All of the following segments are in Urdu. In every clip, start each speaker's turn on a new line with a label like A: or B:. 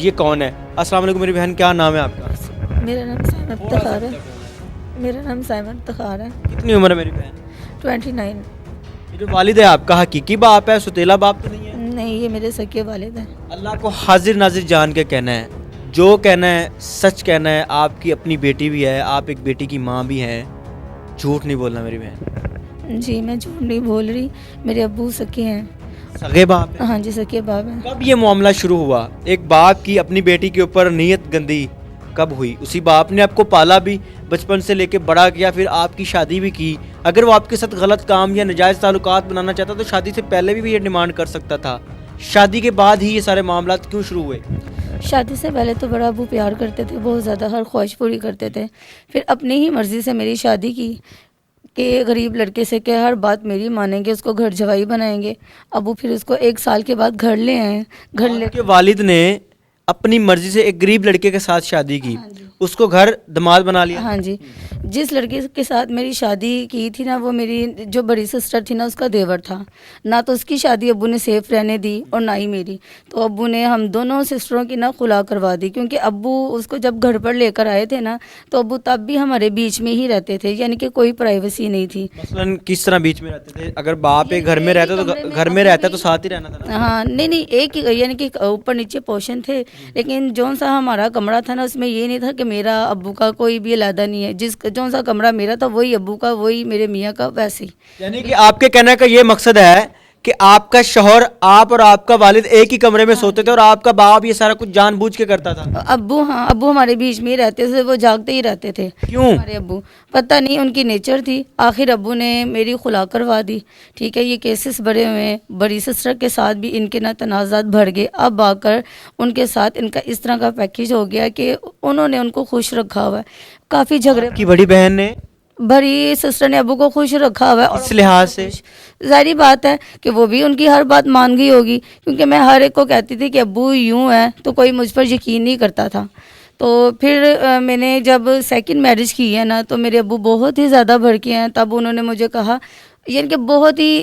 A: یہ کون ہے؟ السلام علیکم میری بہن، کیا نام ہے آپ کا؟
B: میرا نام سائمہ افتخار ہے. میرا نام سائمہ افتخار ہے.
A: کتنی عمر ہے میری بہن؟
B: 29.
A: یہ جو والد ہے آپ کا حقیقی باپ ہے، ستیلا باپ تو نہیں ہے؟
B: نہیں، یہ میرے سکے والد ہیں.
A: اللہ کو حاضر ناظر جان کے کہنا ہے، جو کہنا ہے سچ کہنا ہے. آپ کی اپنی بیٹی بھی ہے، آپ ایک بیٹی کی ماں بھی ہیں، جھوٹ نہیں بولنا میری بہن.
B: جی میں جھوٹ نہیں بول رہی. میرے ابو سکے ہیں.
A: سگے باپ ہیں؟
B: ہاں جی سکے باپ ہیں.
A: کب یہ معاملہ شروع ہوا؟ ایک باپ کی اپنی بیٹی کے اوپر نیت گندی کب ہوئی؟ اسی باپ نے آپ کو پالا بھی، بچپن سے لے کے بڑا کیا، پھر آپ کی شادی بھی کی. اگر وہ آپ کے ساتھ غلط کام یا ناجائز تعلقات بنانا چاہتا تو شادی سے پہلے بھی یہ ڈیمانڈ کر سکتا تھا. شادی کے بعد ہی یہ سارے معاملات کیوں شروع ہوئے؟
B: شادی سے پہلے تو بڑا ابو پیار کرتے تھے، بہت زیادہ، ہر خواہش پوری کرتے تھے. پھر اپنی ہی مرضی سے میری شادی کی کہ غریب لڑکے سے کہ ہر بات میری مانیں گے، اس کو گھر جوائی بنائیں گے. ابو پھر اس کو 1 سال کے بعد گھر لے آئے. گھر لے
A: آپ کے والد نے اپنی مرضی سے ایک غریب لڑکے کے ساتھ شادی کی،
B: ہاں جی.
A: اس کو گھر داماد بنا لیا.
B: ہاں جی. جس لڑکے کے ساتھ میری شادی کی تھی نا، وہ میری جو بڑی سسٹر تھی نا، اس کا دیور تھا. نہ تو اس کی شادی ابو نے سیف رہنے دی اور نہ ہی میری. تو ابو نے ہم دونوں سسٹروں کی نا خلا کروا دی، کیونکہ ابو اس کو جب گھر پر لے کر آئے تھے نا، تو ابو تب بھی ہمارے بیچ میں ہی رہتے تھے، یعنی کہ کوئی پرائیویسی نہیں تھی.
A: مثلاً کس طرح بیچ میں رہتے تھے؟ اگر باپ ایک گھر میں رہتا تو گھر میں رہتا تو ساتھ ہی رہنا تھا نا.
B: ہاں نہیں ایک ہی، یعنی کہ اوپر نیچے پوشن تھے، لیکن جون سا ہمارا کمرہ تھا نا، اس میں یہ نہیں تھا کہ میرا ابو کا کوئی بھی علیحدہ نہیں ہے. جون سا کمرہ میرا تھا وہی ابو کا، وہی میرے میاں کا، ویسے ہی.
A: یعنی کہ آپ کے کہنے کا یہ مقصد ہے کہ آپ کا شوہر، آپ اور آپ کا والد ایک ہی کمرے میں سوتے تھے اور آپ کا باپ یہ سارا کچھ جان بوجھ کے کرتا تھا.
B: ابو ہمارے بیچ میں ہی رہتے تھے، وہ جاگتے ہی رہتے تھے.
A: کیوں؟
B: ہمارے ابو پتہ نہیں، ان کی نیچر تھی. آخر ابو نے میری خلا کروا دی. ٹھیک ہے، یہ کیسز بڑے ہوئے ہیں. بڑی سسٹر کے ساتھ بھی ان کے نا تنازعات بڑھ گئے. اب آ کر ان کے ساتھ ان کا اس طرح کا پیکیج ہو گیا کہ انہوں نے ان کو خوش رکھا ہوا ہے. کافی جھگڑے.
A: کی بڑی بہن نے،
B: بڑی سسٹر نے ابو کو خوش رکھا ہوا ہے. اور
A: اس لحاظ سے
B: ظاہری بات ہے کہ وہ بھی ان کی ہر بات مان گئی ہوگی، کیونکہ میں ہر ایک کو کہتی تھی کہ ابو یوں ہے، تو کوئی مجھ پر یقین نہیں کرتا تھا. تو پھر میں نے جب سیکنڈ میرج کی ہے نا، تو میرے ابو بہت ہی زیادہ بھڑکے ہیں. تب انہوں نے مجھے کہا، یعنی کہ بہت ہی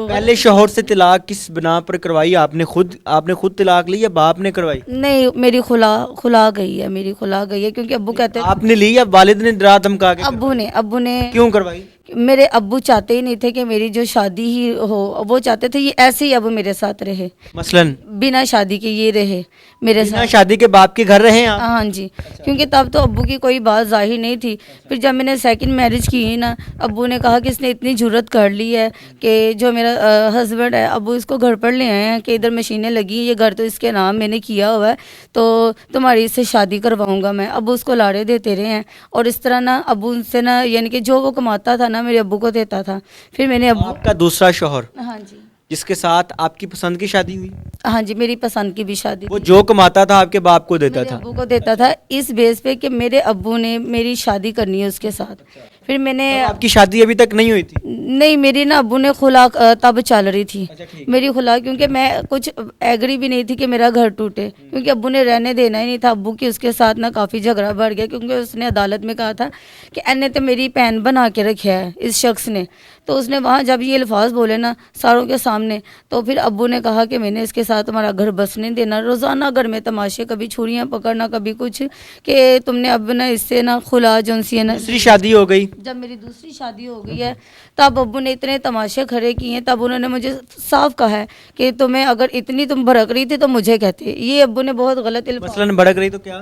A: پہلے شوہر سے طلاق کس بنا پر کروائی؟ آپ نے خود طلاق لی یا باپ نے کروائی؟
B: نہیں، میری خلا گئی ہے. میری خلا گئی ہے کیونکہ ابو کہتے
A: آپ نے لی یا والد نے ڈرا دھمکا کے؟
B: ابو نے.
A: کیوں کروائی؟
B: میرے ابو چاہتے ہی نہیں تھے کہ میری جو شادی ہی ہو. وہ چاہتے تھے یہ ایسے ہی ابو میرے ساتھ رہے،
A: مثلاً
B: بنا شادی کے یہ رہے میرے
A: بنا
B: ساتھ.
A: شادی کے باپ کے گھر رہے آپ؟
B: ہاں جی. کیونکہ تب تو ابو کی کوئی بات ظاہر نہیں تھی. پھر جب میں نے سیکنڈ میرج کی نا، ابو نے کہا کہ اس نے اتنی جرت کر لی ہے کہ جو میرا ہسبینڈ ہے، ابو اس کو گھر پر لے آئے ہیں کہ ادھر مشینیں لگی، یہ گھر تو اس کے نام میں نے کیا ہوا ہے، تو تمہاری اس سے شادی کرواؤں گا میں. ابو اس کو لاڑے دیتے رہے ہیں، اور اس طرح نا ابو ان سے نا، یعنی کہ جو وہ کماتا تھا نا، میرے ابو کو دیتا تھا. پھر میں نے
A: آپ کا دوسرا شوہر
B: ہاں جی.
A: جس کے ساتھ آپ کی پسند کی شادی ہوئی،
B: ہاں جی، میری پسند کی بھی شادی
A: وہ جو کماتا تھا آپ کے باپ کو دیتا
B: میرے
A: تھا؟
B: ابو کو دیتا تھا، اس بیس پہ کہ میرے ابو نے میری شادی کرنی ہے اس کے ساتھ. پھر میں نے
A: آپ کی شادی ابھی تک نہیں ہوئی تھی؟
B: نہیں، میری نا ابو نے خلا تب چل رہی تھی میری خلا، کیونکہ میں کچھ ایگری بھی نہیں تھی کہ میرا گھر ٹوٹے، کیونکہ ابو نے رہنے دینا ہی نہیں تھا. ابو کی اس کے ساتھ نا کافی جھگڑا بڑھ گیا، کیونکہ اس نے عدالت میں کہا تھا کہ اینے تو میری بہن بنا کے رکھا ہے اس شخص نے. تو اس نے وہاں جب یہ الفاظ بولے نا ساروں کے سامنے، تو پھر ابو نے کہا کہ میں نے اس کے ساتھ تمہارا گھر بسنے دینا. روزانہ گھر میں تماشے، کبھی چھریاں پکڑنا، کبھی کچھ، کہ تم نے اب نا اس سے نا خلا جنسی ہے نا.
A: دوسری شادی ہو گئی.
B: جب میری دوسری شادی ہو گئی ہے، تب ابو نے اتنے تماشے کھڑے کیے ہیں. تب انہوں نے مجھے صاف کہا ہے کہ تمہیں اگر اتنی تم بھڑک رہی تھی تو مجھے کہتے. یہ ابو نے بہت غلط
A: مثلاً بھڑک رہی تو کیا؟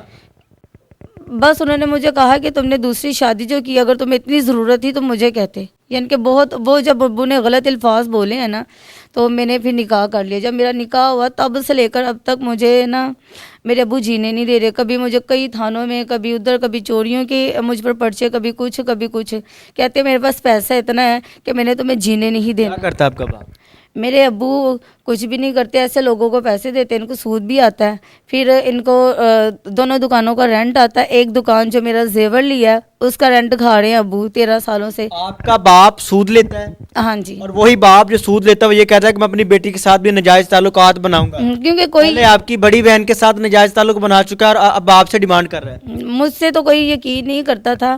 B: بس انہوں نے مجھے کہا کہ تم نے دوسری شادی جو کی، اگر تمہیں اتنی ضرورت تھی تو مجھے کہتے. یعنی کہ بہت، وہ جب ابو نے غلط الفاظ بولے ہیں نا، تو میں نے پھر نکاح کر لیا. جب میرا نکاح ہوا تب سے لے کر اب تک مجھے نا میرے ابو جینے نہیں دے رہے. کبھی مجھے کئی تھانوں میں، کبھی ادھر، کبھی چوریوں کے مجھ پر پرچے، کبھی کچھ کہتے میرے پاس پیسہ اتنا ہے کہ میں نے تمہیں جینے نہیں دینا.
A: کیا کرتا آپ کا باپ؟
B: میرے ابو کچھ بھی نہیں کرتے، ایسے لوگوں کو پیسے دیتے ہیں، ان کو سود بھی آتا ہے. پھر ان کو دونوں دکانوں کا رینٹ آتا ہے. ایک دکان جو میرا زیور لیا ہے اس کا رینٹ کھا رہے ہیں ابو 13 سالوں سے.
A: آپ کا باپ سود لیتا ہے؟
B: ہاں جی.
A: اور وہی باپ جو سود لیتا ہے وہ یہ کہتا ہے کہ میں اپنی بیٹی کے ساتھ بھی ناجائز تعلقات بناؤں گا،
B: کیونکہ کوئی
A: پہلے آپ کی بڑی بہن کے ساتھ ناجائز تعلق بنا چکا ہے اور اب آپ سے ڈیمانڈ کر رہا ہے.
B: مجھ سے تو کوئی یقین نہیں کرتا تھا.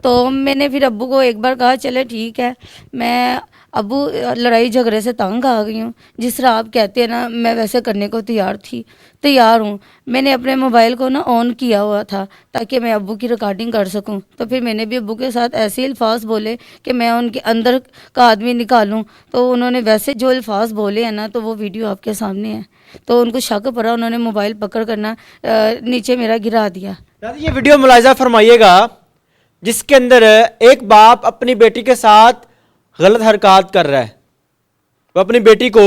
B: تو میں نے پھر ابو کو ایک بار کہا چلے ٹھیک ہے، میں ابو لڑائی جھگڑے سے تنگ آ گئی ہوں، جس طرح آپ کہتے ہیں نا میں ویسے کرنے کو تیار ہوں۔ میں نے اپنے موبائل کو نا آن کیا ہوا تھا تاکہ میں ابو کی ریکارڈنگ کر سکوں، تو پھر میں نے بھی ابو کے ساتھ ایسے الفاظ بولے کہ میں ان کے اندر کا آدمی نکالوں، تو انہوں نے ویسے جو الفاظ بولے ہیں نا تو وہ ویڈیو آپ کے سامنے ہے، تو ان کو شک پڑا، انہوں نے موبائل پکڑ کرنا نیچے میرا گرا دیا۔
A: یہ ویڈیو ملاحظہ فرمائیے گا جس کے اندر ایک باپ اپنی بیٹی کے ساتھ غلط حرکات کر رہا ہے، وہ اپنی بیٹی کو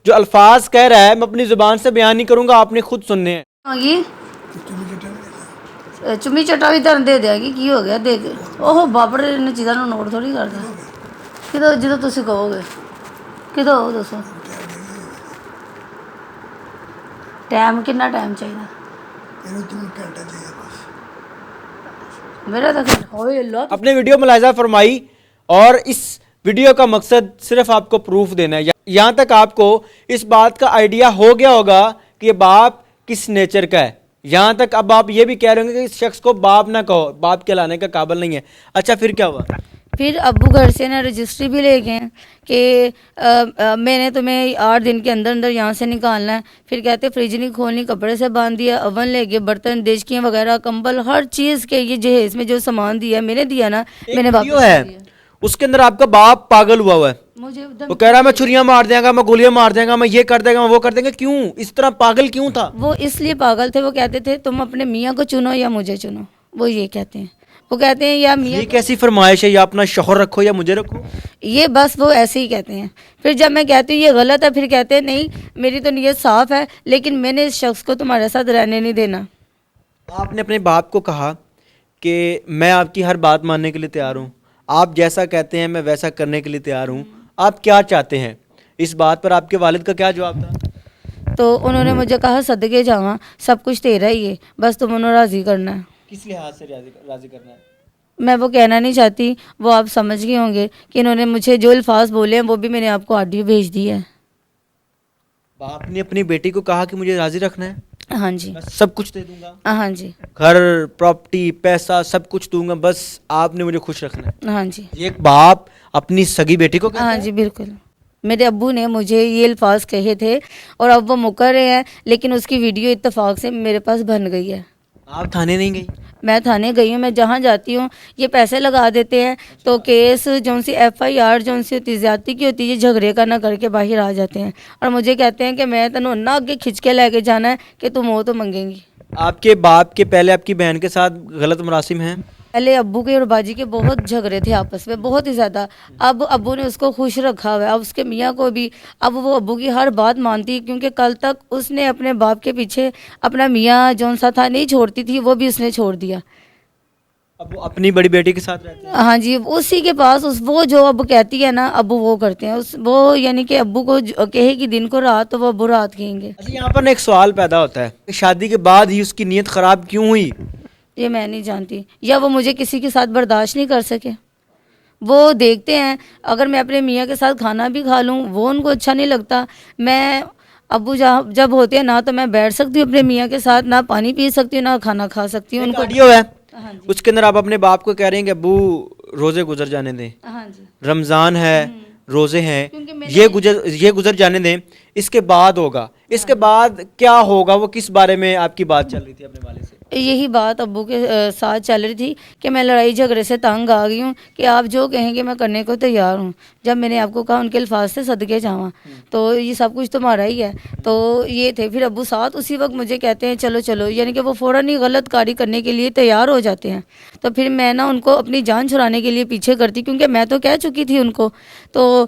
A: جو الفاظ کہہ رہا ہے میں اپنی زبان سے بیان نہیں کروں گا، آپ نے خود سننے ہیں۔
B: چمی چٹا بھی تر دے دیا کی ہو گیا دیکھ اوہ بابر نے چیزاں نوٹ تھوڑی کرتا کدو جدو تسی کہو گے کدو ہو دسو ٹائم کنا ٹائم چاہیے میرا تو
A: اپنے ویڈیو ملاحظہ فرمائی، اور اس ویڈیو کا مقصد صرف آپ کو پروف دینا ہے، یہاں تک آپ کو اس بات کا آئیڈیا ہو گیا ہوگا کہ یہ باپ کس نیچر کا ہے، یہاں تک اب آپ یہ بھی کہہ رہے ہوں گے کہ اس شخص کو باپ نہ کہو، باپ کہلانے کا قابل نہیں ہے۔ اچھا پھر کیا ہوا؟
B: پھر ابو گھر سے نا رجسٹری بھی لے گئے کہ میں نے تمہیں 8 دن کے اندر یہاں سے نکالنا ہے، پھر کہتے فریج نہیں کھولنی، کپڑے سے باندھ دیا، اوون لے گئے، برتن دیچکیاں وغیرہ، کمبل، ہر چیز کے یہ جہیز میں جو سامان دیا میں نے دیا نا میں نے
A: ویڈیو ہے اس کے اندر آپ کا باپ پاگل ہوا ہے،
B: مجھے
A: وہ کہہ رہا ہے میں چھریاں مار دیں گا، میں گولیاں مار دیں گا، میں یہ کر دیں گا، میں وہ کر دیں گا۔ کیوں اس طرح پاگل کیوں تھا؟
B: وہ اس لیے پاگل تھے، وہ کہتے تھے تم اپنے میاں کو چنو یا مجھے چنو، وہ یہ کہتے ہیں، وہ کہتے ہیں یا میاں
A: یہ کیسی فرمائش ہے، یا اپنا شوہر رکھو یا مجھے رکھو؟
B: یہ بس وہ ایسے ہی کہتے ہیں۔ پھر جب میں کہتی ہوں یہ غلط ہے، پھر کہتے ہیں نہیں میری تو نیت صاف ہے لیکن میں نے اس شخص کو تمہارے ساتھ رہنے نہیں دینا۔
A: آپ نے اپنے باپ کو کہا کہ میں آپ کی ہر بات ماننے کے لیے تیار ہوں، آپ جیسا کہتے ہیں میں ویسا کرنے کے لیے تیار ہوں، آپ کیا چاہتے ہیں؟ اس بات پر آپ کے والد کا کیا جواب تھا؟
B: تو انہوں نے مجھے کہا صدقے جاواں سب کچھ تیرا ہی ہے، بس تم انہوں راضی کرنا ہے۔
A: کس لحاظ سے راضی کرنا ہے؟
B: میں وہ کہنا نہیں چاہتی، وہ آپ سمجھ گئے ہوں گے کہ انہوں نے مجھے جو الفاظ بولے ہیں وہ بھی میں نے آپ کو آڈیو بھیج دی ہے۔
A: باپ نے اپنی بیٹی کو کہا کہ مجھے راضی رکھنا ہے،
B: ہاں جی،
A: میں سب کچھ دے دوں گا،
B: ہاں جی،
A: گھر پراپرٹی پیسہ سب کچھ دوں گا، بس آپ نے مجھے خوش رکھنا ہے۔
B: ہاں جی،
A: یہ ایک باپ اپنی سگی بیٹی کو کہتا
B: ہاں
A: ہے؟
B: جی بالکل۔ میرے ابو نے مجھے یہ الفاظ کہے تھے اور اب وہ مکر رہے ہیں، لیکن اس کی ویڈیو اتفاق سے میرے پاس بن گئی ہے۔
A: آپ تھانے نہیں گئی؟
B: میں تھانے گئی ہوں، میں جہاں جاتی ہوں یہ پیسے لگا دیتے ہیں تو کیس جون سی FIR جون سی ہوتی زیادتی کی ہوتی ہے، یہ جھگڑے کا نہ کر کے باہر آ جاتے ہیں اور مجھے کہتے ہیں کہ میں تنوں نہ آگے کھنچ کے لے کے جانا ہے کہ تم ہو تو منگیں گی۔
A: آپ کے باپ کے پہلے آپ کی بہن کے ساتھ غلط مراسم ہیں؟
B: پہلے ابو کے اور باجی کے بہت جھگڑے تھے آپس میں، بہت ہی زیادہ۔ اب ابو نے اس کو خوش رکھا ہوا ہے، اب اس کے میاں کو بھی، اب وہ ابو کی ہر بات مانتی ہے کیونکہ کل تک اس نے اپنے باپ کے پیچھے اپنا میاں جون سا تھا نہیں چھوڑتی تھی، وہ بھی اس نے چھوڑ دیا۔
A: اب وہ اپنی بڑی بیٹی کے ساتھ رہتے ہیں؟
B: ہاں جی، اسی کے پاس وہ جو اب کہتی ہے نا ابو وہ کرتے ہیں، وہ یعنی کہ ابو کو کہے کہ دن کو رات تو وہ ابو رات کہیں گے۔
A: اچھا یہاں پر ایک سوال پیدا ہوتا ہے کہ شادی کے بعد ہی اس کی نیت خراب کیوں ہوئی؟
B: یہ میں نہیں جانتی، یا وہ مجھے کسی کے ساتھ برداشت نہیں کر سکے۔ وہ دیکھتے ہیں اگر میں اپنے میاں کے ساتھ کھانا بھی کھا لوں وہ ان کو اچھا نہیں لگتا، میں ابو جب ہوتے ہیں نہ تو میں بیٹھ سکتی ہوں اپنے میاں کے ساتھ، نہ پانی پی سکتی ہوں، نہ کھانا کھا سکتی ہوں۔ ان کو
A: ویڈیو ہے
B: ہاں جی،
A: اس کے اندر آپ اپنے باپ کو کہہ رہے ہیں کہ ابو روزے گزر جانے دیں،
B: ہاں جی،
A: رمضان ہے، روزے ہیں،
B: کیونکہ میں
A: یہ گزر جانے دیں، اس کے بعد ہوگا۔ اس کے بعد کیا ہوگا؟ وہ کس بارے میں آپ کی بات چل رہی تھی اپنے والد سے؟
B: یہی بات ابو کے ساتھ چل رہی تھی کہ میں لڑائی جھگڑے سے تنگ آ گئی ہوں کہ آپ جو کہیں گے میں کرنے کو تیار ہوں۔ جب میں نے آپ کو کہا ان کے الفاظ سے صدقے جاواں تو یہ سب کچھ تمہارا ہی ہے، تو یہ تھے۔ پھر ابو ساتھ اسی وقت مجھے کہتے ہیں چلو چلو، یعنی کہ وہ فوراً ہی غلط کاری کرنے کے لیے تیار ہو جاتے ہیں۔ تو پھر میں نا ان کو اپنی جان چھڑانے کے لیے پیچھے کرتی کیونکہ میں تو کہہ چکی تھی ان کو، تو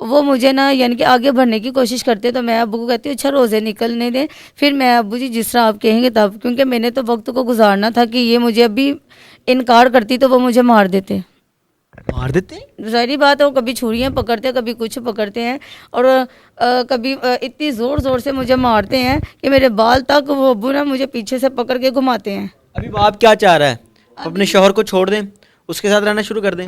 B: وہ مجھے نا یعنی کہ آگے بڑھنے کی کوشش کرتے، تو میں ابو کو کہتی ہوں اچھا روزے نکلنے دیں، پھر میں ابو جی جس طرح آپ کہیں گے تب، کیونکہ میں نے تو وقت کو گزارنا تھا کہ یہ مجھے ابھی انکار کرتی تو وہ مجھے مار دیتے۔
A: مار دیتے؟
B: ظاہری بات ہے وہ کبھی چھریاں پکڑتے کبھی کچھ پکڑتے ہیں، اور کبھی اتنی زور زور سے مجھے مارتے ہیں کہ میرے بال تک وہ ابو نا مجھے پیچھے سے پکڑ کے گھماتے ہیں۔
A: ابھی باپ کیا چاہ رہا ہے؟ اپنے شوہر کو چھوڑ دیں، اس کے ساتھ رہنا شروع کر دیں؟